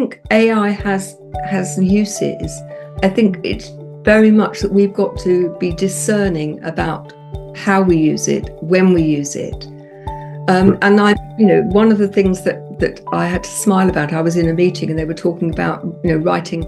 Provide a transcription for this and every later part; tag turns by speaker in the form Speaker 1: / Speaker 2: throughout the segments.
Speaker 1: think AI has uses. I think it's very much that we've got to be discerning about how we use it, when we use it. And one of the things that I had to smile about, I was in a meeting and they were talking about, writing.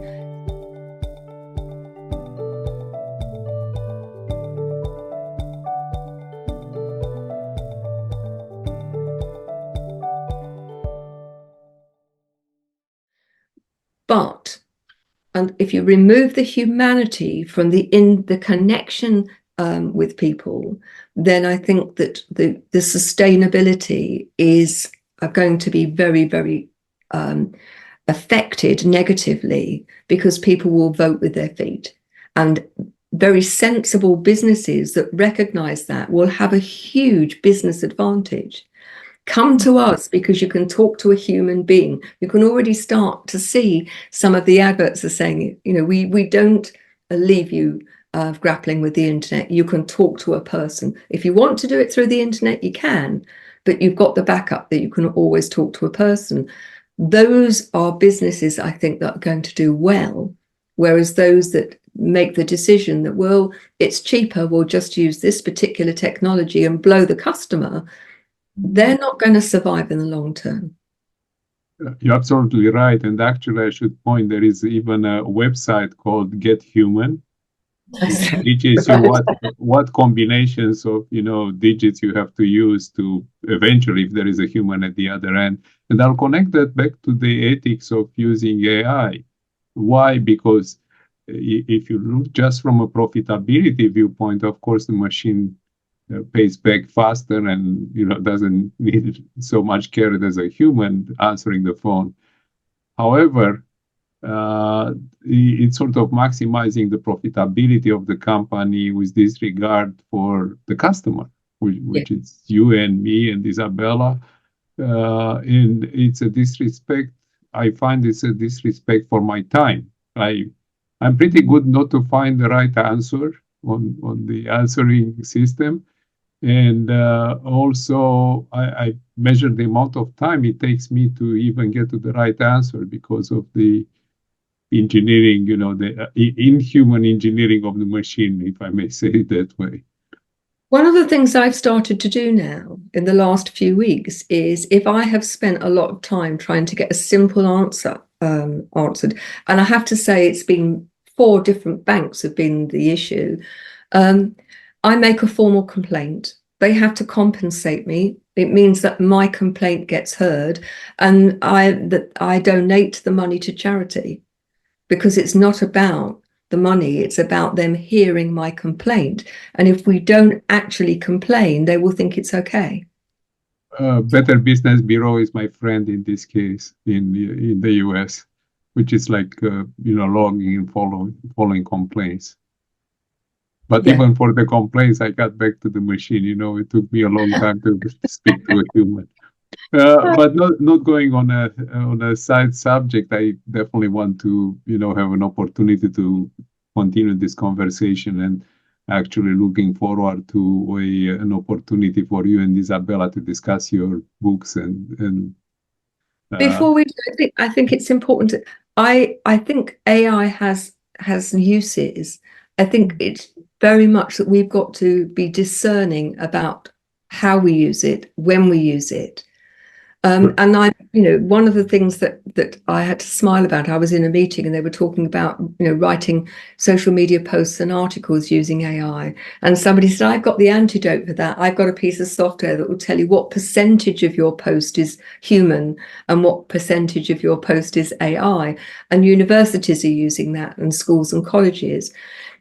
Speaker 1: And if you remove the humanity from the connection with people, then I think that the sustainability is going to be very, very affected negatively, because people will vote with their feet. And very sensible businesses that recognize that will have a huge business advantage. Come to us because you can talk to a human being. You can already start to see some of the adverts are saying, we don't leave you grappling with the internet. You can talk to a person. If you want to do it through the internet, you can, but you've got the backup that you can always talk to a person. Those are businesses, I think, that are going to do well, whereas those that make the decision that, well, it's cheaper, we'll just use this particular technology and blow the customer, they're not going to survive in the long term.
Speaker 2: You're absolutely right. And actually, I should point, there is even a website called Get Human, which teaches you what combinations of digits you have to use to eventually, if there is a human at the other end. And I'll connect that back to the ethics of using AI. Why? Because if you look just from a profitability viewpoint, of course, the machine pays back faster and doesn't need so much care as a human answering the phone. However, it's sort of maximizing the profitability of the company with disregard for the customer, which is you and me and Isabella. And it's a disrespect. I find it's a disrespect for my time. I'm pretty good not to find the right answer on the answering system. And also, I measure the amount of time it takes me to even get to the right answer because of the engineering, the inhuman engineering of the machine, if I may say it that way.
Speaker 1: One of the things I've started to do now in the last few weeks is, if I have spent a lot of time trying to get a simple answer answered, and I have to say it's been 4 different banks have been the issue, I make a formal complaint. They have to compensate me. It means that my complaint gets heard, and I donate the money to charity, because it's not about the money, it's about them hearing my complaint. And if we don't actually complain, they will think it's okay.
Speaker 2: Better Business Bureau is my friend in this case in the US, which is like logging and following complaints. But even for the complaints, I got back to the machine. It took me a long time to speak to a human. But not going on a side subject. I definitely want to have an opportunity to continue this conversation, and actually looking forward to an opportunity for you and Isabella to discuss your books and.
Speaker 1: Before we do, I think it's important. I think AI has uses. I think it's very much that we've got to be discerning about how we use it, when we use it. And one of the things that I had to smile about, I was in a meeting and they were talking about, writing social media posts and articles using AI. And somebody said, I've got the antidote for that. I've got a piece of software that will tell you what percentage of your post is human and what percentage of your post is AI. And universities are using that, and schools and colleges.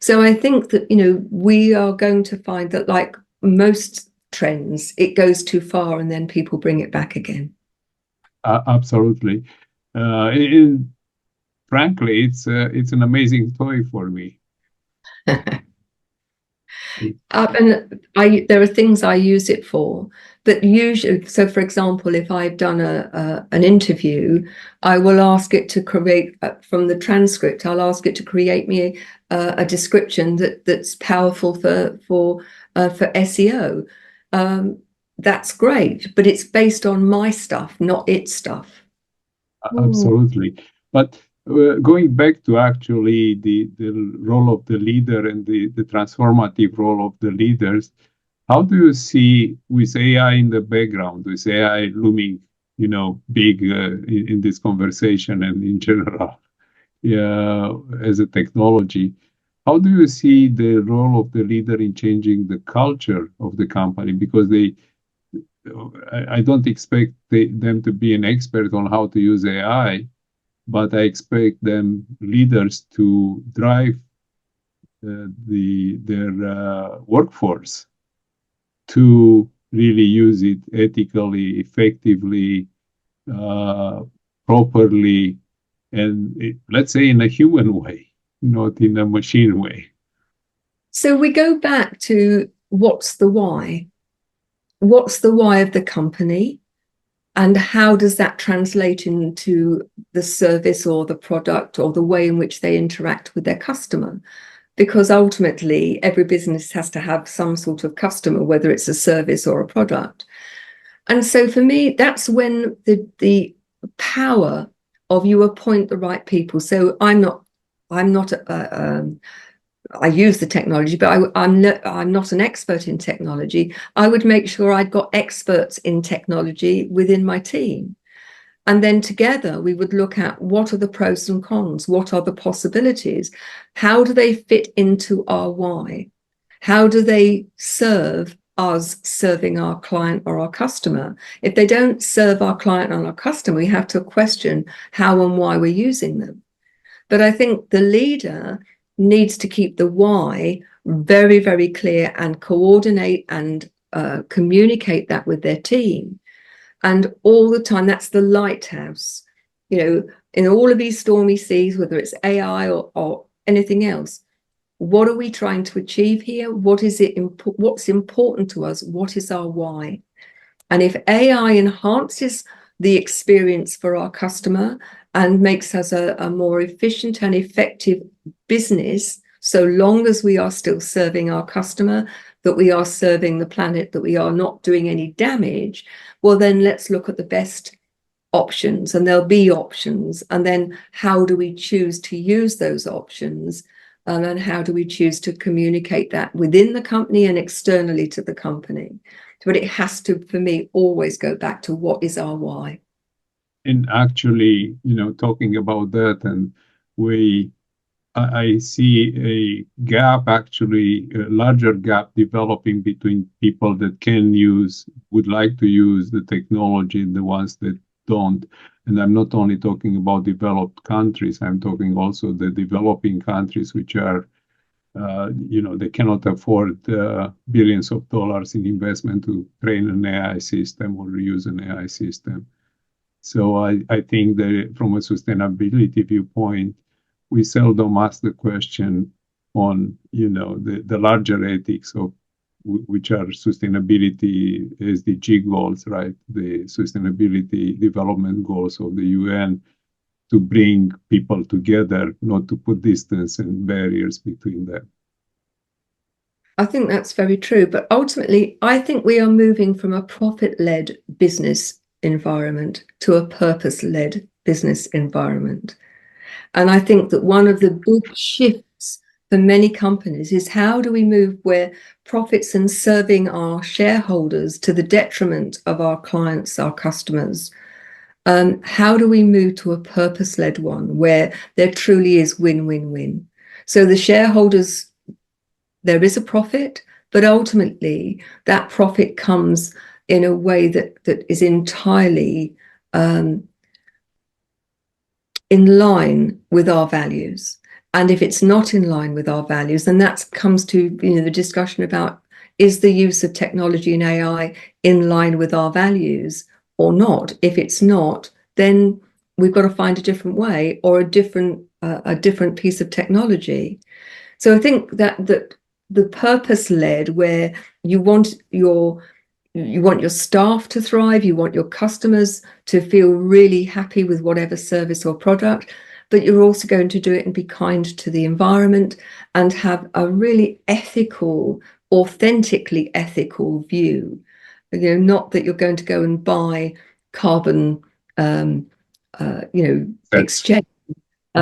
Speaker 1: So I think that, we are going to find that, like most trends, it goes too far and then people bring it back again.
Speaker 2: Absolutely. And frankly, it's an amazing toy for me.
Speaker 1: And there are things I use it for, but usually, so for example, if I've done an interview, I will ask it to create from the transcript. I'll ask it to create me a description that's powerful for SEO. That's great, but it's based on my stuff, not its stuff.
Speaker 2: Absolutely. But going back to actually the role of the leader and the transformative role of the leaders, how do you see with AI in the background, with AI looming, big in this conversation and in general, as a technology? How do you see the role of the leader in changing the culture of the company? Because I don't expect them to be an expert on how to use AI, but I expect them leaders to drive their workforce to really use it ethically, effectively, properly, and let's say in a human way, not in a machine way.
Speaker 1: So we go back to what's the why? What's the why of the company? And how does that translate into the service or the product or the way in which they interact with their customer? Because ultimately, every business has to have some sort of customer, whether it's a service or a product. And so for me, that's when the power of you appoint the right people. So I'm not I use the technology, but I'm not an expert in technology. I would make sure I'd got experts in technology within my team. And then together we would look at what are the pros and cons, what are the possibilities, how do they fit into our why, how do they serve us serving our client or our customer. If they don't serve our client or our customer, we have to question how and why we're using them. But I think the leader needs to keep the why very, very clear and coordinate and communicate that with their team. And all the time, that's the lighthouse. In all of these stormy seas, whether it's AI or anything else, what are we trying to achieve here? What's important to us? What is our why? And if AI enhances the experience for our customer and makes us a more efficient and effective business, so long as we are still serving our customer, that we are serving the planet, that we are not doing any damage, well, then let's look at the best options, and there'll be options. And then how do we choose to use those options? And how do we choose to communicate that within the company and externally to the company? But it has to, for me, always go back to what is our why.
Speaker 2: And actually, talking about that, and I see a gap, actually, a larger gap developing between people that would like to use the technology and the ones that don't. And I'm not only talking about developed countries, I'm talking also the developing countries, which are, they cannot afford billions of dollars in investment to train an AI system or use an AI system. So I think that from a sustainability viewpoint, we seldom ask the question on, the larger ethics of which are sustainability SDG goals, right? The sustainability development goals of the UN, to bring people together, not to put distance and barriers between them.
Speaker 1: I think that's very true. But ultimately, I think we are moving from a profit-led business environment to a purpose-led business environment. And I think that one of the big shifts for many companies is how do we move where profits and serving our shareholders to the detriment of our clients, our customers? How do we move to a purpose-led one where there truly is win-win-win? So the shareholders, there is a profit, but ultimately that profit comes in a way that is entirely in line with our values. And if it's not in line with our values, then that comes to the discussion about, is the use of technology and AI in line with our values or not? If it's not, then we've got to find a different way or a different piece of technology. So I think that the purpose-led, where you want your staff to thrive, you want your customers to feel really happy with whatever service or product, but you're also going to do it and be kind to the environment and have a really ethical, authentically ethical view. Not that you're going to go and buy carbon exchange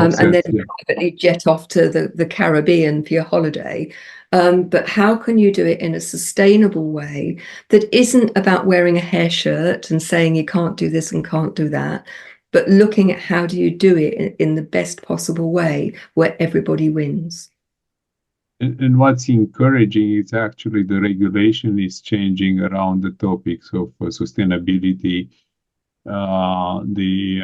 Speaker 1: and then
Speaker 2: offsets, yeah.
Speaker 1: privately jet off to the Caribbean for your holiday. But how can you do it in a sustainable way that isn't about wearing a hair shirt and saying you can't do this and can't do that, but looking at how do you do it in the best possible way where everybody wins?
Speaker 2: And what's encouraging is actually the regulation is changing around the topics of sustainability. The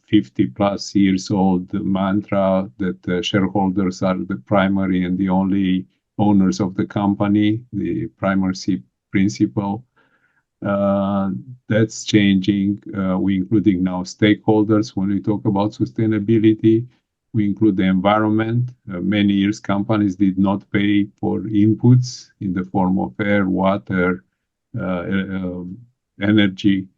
Speaker 2: 50 plus years old mantra that shareholders are the primary and the only owners of the company, the primacy principle. That's changing. We including now stakeholders when we talk about sustainability. We include the environment. Many years companies did not pay for inputs in the form of air, water, energy.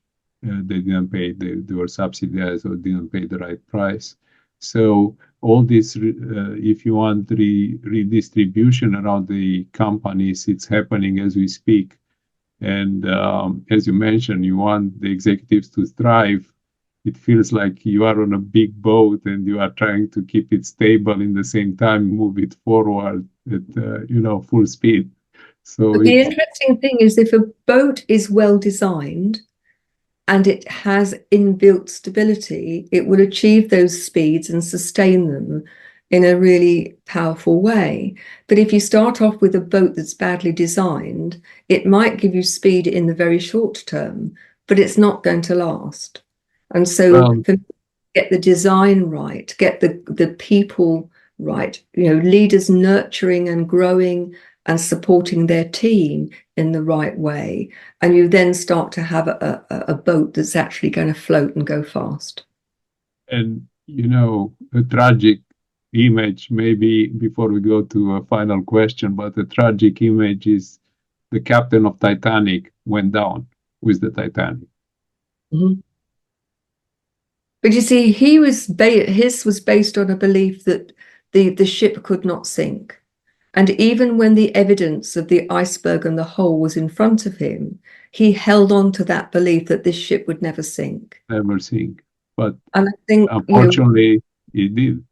Speaker 2: They didn't pay. They were subsidized or didn't pay the right price. So all this, if you want redistribution around the companies, it's happening as we speak. And as you mentioned, you want the executives to thrive. It feels like you are on a big boat and you are trying to keep it stable in the same time, move it forward at full speed. So
Speaker 1: But the
Speaker 2: it's
Speaker 1: interesting thing is if a boat is well designed, and it has inbuilt stability, it will achieve those speeds and sustain them in a really powerful way. But if you start off with a boat that's badly designed, it might give you speed in the very short term, but it's not going to last. And so
Speaker 2: well,
Speaker 1: for me, get the design right, get the people right, leaders nurturing and growing and supporting their team in the right way. And you then start to have a boat that's actually going to float and go fast.
Speaker 2: and a tragic image, maybe before we go to a final question, but a tragic image is the captain of Titanic went down with the Titanic.
Speaker 1: Mhm. But you see, his was based on a belief that the ship could not sink. And even when the evidence of the iceberg and the hole was in front of him, he held on to that belief that this ship would never sink.
Speaker 2: Never sink. But
Speaker 1: And I think,
Speaker 2: unfortunately, it did.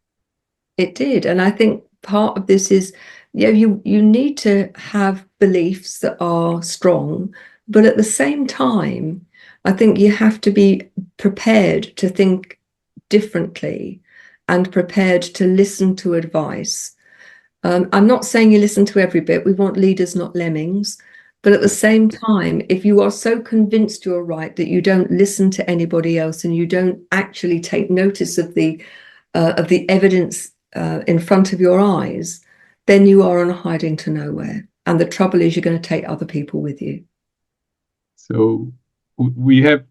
Speaker 1: it did. And I think part of this is, you need to have beliefs that are strong, but at the same time, I think you have to be prepared to think differently and prepared to listen to advice. I'm not saying you listen to every bit. We want leaders, not lemmings. But at the same time, if you are so convinced you're right that you don't listen to anybody else and you don't actually take notice of the evidence in front of your eyes, then you are on hiding to nowhere. And the trouble is, you're going to take other people with you.
Speaker 2: So we have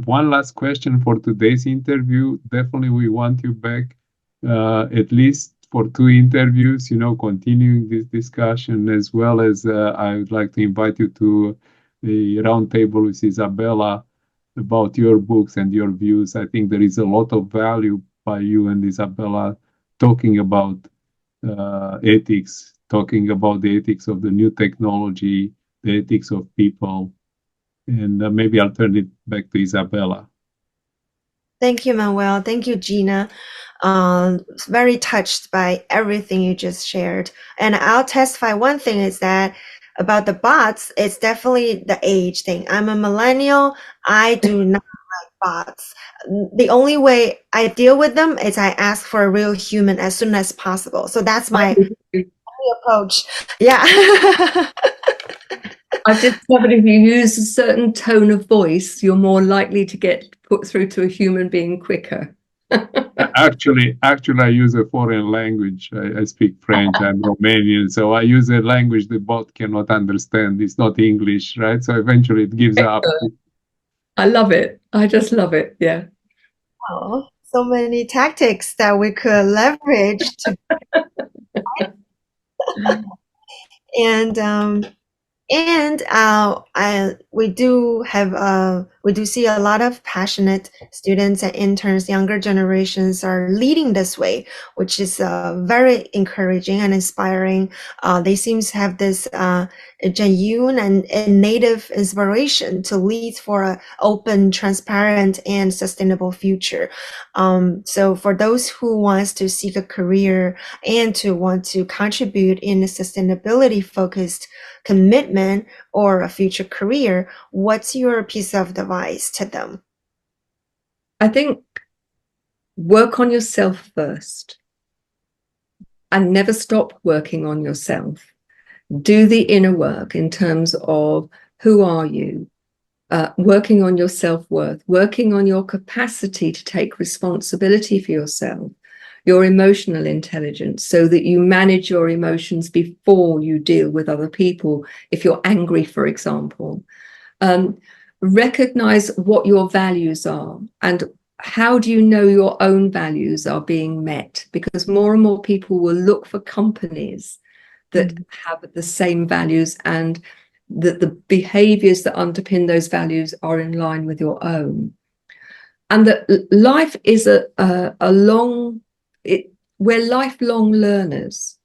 Speaker 2: one last question for today's interview. Definitely, we want you back at least for two interviews. Continuing this discussion as well as I would like to invite you to the roundtable with Isabella about your books and your views. I think there is a lot of value by you and Isabella talking about ethics, talking about the ethics of the new technology, the ethics of people. And maybe I'll turn it back to Isabella.
Speaker 3: Thank you, Manuel. Thank you, Gina. Very touched by everything you just shared. And I'll testify one thing is that about the bots, it's definitely the age thing. I'm a millennial. I do not like bots. The only way I deal with them is I ask for a real human as soon as possible. So that's my approach. Yeah.
Speaker 1: I've discovered if you use a certain tone of voice, you're more likely to get put through to a human being quicker.
Speaker 2: Actually, I use a foreign language. I speak French. I'm Romanian, so I use a language the bot cannot understand. It's not English, right? So eventually, it gives up.
Speaker 1: I love it. I just love it. Yeah.
Speaker 3: Oh, so many tactics that we could leverage to and And we do see a lot of passionate students and interns. Younger generations are leading this way, which is very encouraging and inspiring. They seem to have this genuine and native inspiration to lead for an open, transparent, and sustainable future. So for those who wants to seek a career and to want to contribute in a sustainability focused commitment or a future career, what's your piece of advice to them?
Speaker 1: I think work on yourself first and never stop working on yourself. Do the inner work in terms of who are you, working on your self-worth, working on your capacity to take responsibility for yourself, your emotional intelligence, so that you manage your emotions before you deal with other people. If you're angry, for example, recognize what your values are and how do you know your own values are being met? Because more and more people will look for companies that have the same values and that the behaviors that underpin those values are in line with your own. And that life is we're lifelong learners.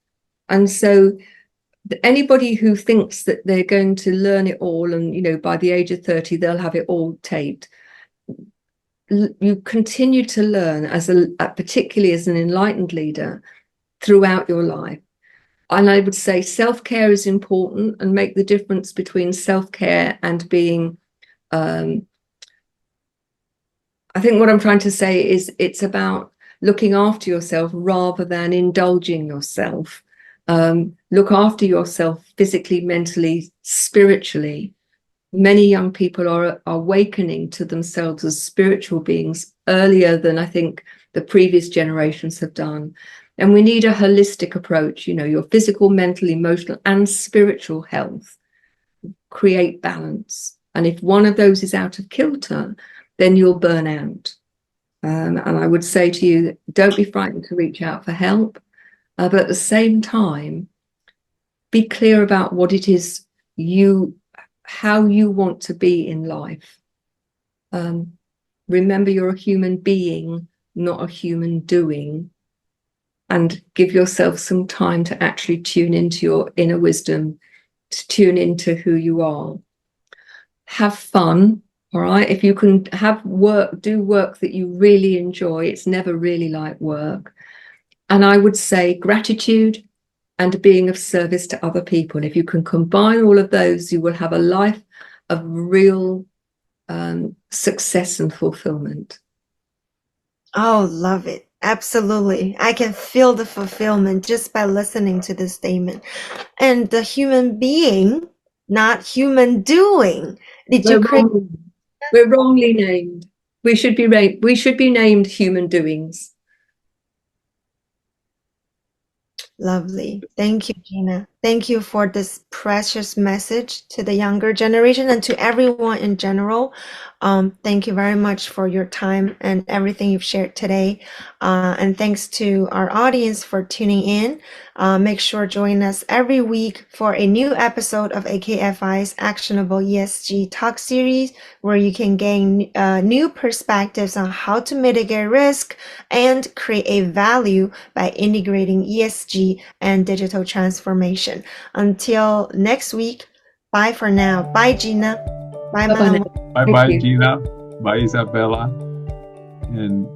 Speaker 1: And so anybody who thinks that they're going to learn it all and, you know, by the age of 30, they'll have it all taped. You continue to learn particularly as an enlightened leader throughout your life. And I would say self-care is important, and make the difference between self-care and being, I think what I'm trying to say is it's about looking after yourself rather than indulging yourself. Look after yourself physically, mentally, spiritually. Many young people are awakening to themselves as spiritual beings earlier than I think the previous generations have done. And we need a holistic approach, you know, your physical, mental, emotional, and spiritual health. Create balance. And if one of those is out of kilter, then you'll burn out. And I would say to you, don't be frightened to reach out for help. But at the same time, be clear about what it is how you want to be in life. Remember, you're a human being, not a human doing. And give yourself some time to actually tune into your inner wisdom, to tune into who you are. Have fun, all right? If you can do work that you really enjoy, it's never really like work. And I would say gratitude and being of service to other people. If you can combine all of those, you will have a life of real success and fulfillment.
Speaker 3: Oh, love it. Absolutely. I can feel the fulfillment just by listening to this statement. And the human being, not human doing.
Speaker 1: We're wrongly named. We should be named human doings.
Speaker 3: Lovely. Thank you, Gina. Thank you for this precious message to the younger generation and to everyone in general. Thank you very much for your time and everything you've shared today. And thanks to our audience for tuning in. Make sure to join us every week for a new episode of AKFI's Actionable ESG Talk Series, where you can gain new perspectives on how to mitigate risk and create value by integrating ESG and digital transformation. Until next week, bye for now. Bye, Gina. Bye, Manuel.
Speaker 2: Bye, Gina. Bye, Isabella. And